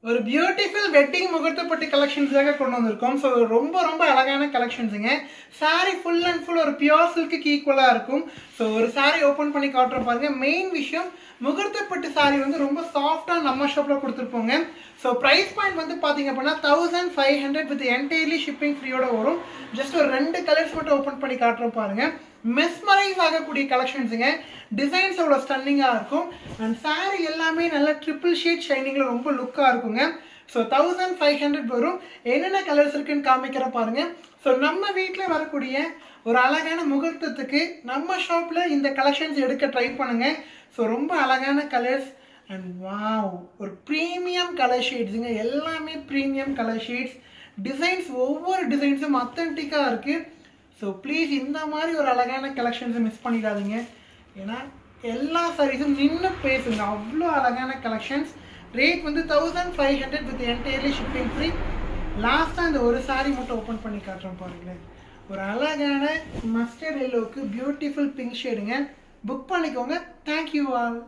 ஒரு beautiful wedding முகூர்த்தப்பட்டு கலெக்ஷன்ஸாக கொண்டு வந்திருக்கோம். ஸோ ரொம்ப ரொம்ப அழகான கலெக்ஷன்ஸுங்க. சாரீ ஃபுல் அண்ட் ஃபுல் ஒரு பியூர் சில்க்குக்கு ஈக்குவலாக இருக்கும். ஸோ ஒரு சாரீ ஓப்பன் பண்ணி காட்டுறோம் பாருங்க. மெயின் விஷயம் முகூர்த்தப்பட்டு சாரீ வந்து ரொம்ப சாஃப்டாக நம்ம ஷாப்பில் கொடுத்துருப்போங்க. ஸோ ப்ரைஸ் பாயிண்ட் வந்து பார்த்தீங்க அப்படின்னா 1500 வித் என்டையர்லி ஷிப்பிங் ஃப்ரீயோட வரும். ஜஸ்ட் ஒரு 2 கலர்ஸ் மட்டும் ஓப்பன் பண்ணி காட்டுறோம் பாருங்க. மெஸ்மரைஸ் ஆகக்கூடிய கலெக்ஷன்ஸுங்க. டிசைன்ஸ் அவ்வளோ ஸ்டன்னிங்காக இருக்கும். அண்ட் சாரீ எல்லாமே நல்ல ட்ரிபிள் ஷேட் ஷைனிங்கில் ரொம்ப லுக்காக இருக்குங்க. ஸோ 1500 வரும். என்னென்ன கலர்ஸ் இருக்குன்னு காமிக்கிற பாருங்க. ஸோ நம்ம வீட்டில் வரக்கூடிய ஒரு அழகான முகூர்த்தத்துக்கு நம்ம ஷாப்பில் இந்த கலெக்ஷன்ஸ் எடுக்க ட்ரை பண்ணுங்க. ஸோ ரொம்ப அழகான கலர்ஸ் அண்ட் வாவ், ஒரு ப்ரீமியம் கலர் ஷேட்ஸுங்க. எல்லாமே ப்ரீமியம் கலர் ஷேட்ஸ். டிசைன்ஸ் ஒவ்வொரு டிசைன்ஸும் அத்தன்டிக்காக இருக்குது. ஸோ ப்ளீஸ் இந்த மாதிரி ஒரு அழகான கலெக்ஷன்ஸை மிஸ் பண்ணிடாதீங்க. ஏன்னா எல்லா சாரீஸும் நின்று பேசுங்க, அவ்வளோ அழகான கலெக்ஷன்ஸ். ரேட் வந்து 1500 வித் என்டையர்லி ஷிப்பிங் ஃப்ரீ. லாஸ்ட்டாக இந்த ஒரு சாரீ மட்டும் ஓப்பன் பண்ணி காட்டுறோம் பாருங்களேன். ஒரு அழகான மஸ்டர்ட் எல்லோவுக்கு பியூட்டிஃபுல் பிங்க் ஷேடுங்க. புக் பண்ணிக்கோங்க. Thank you all.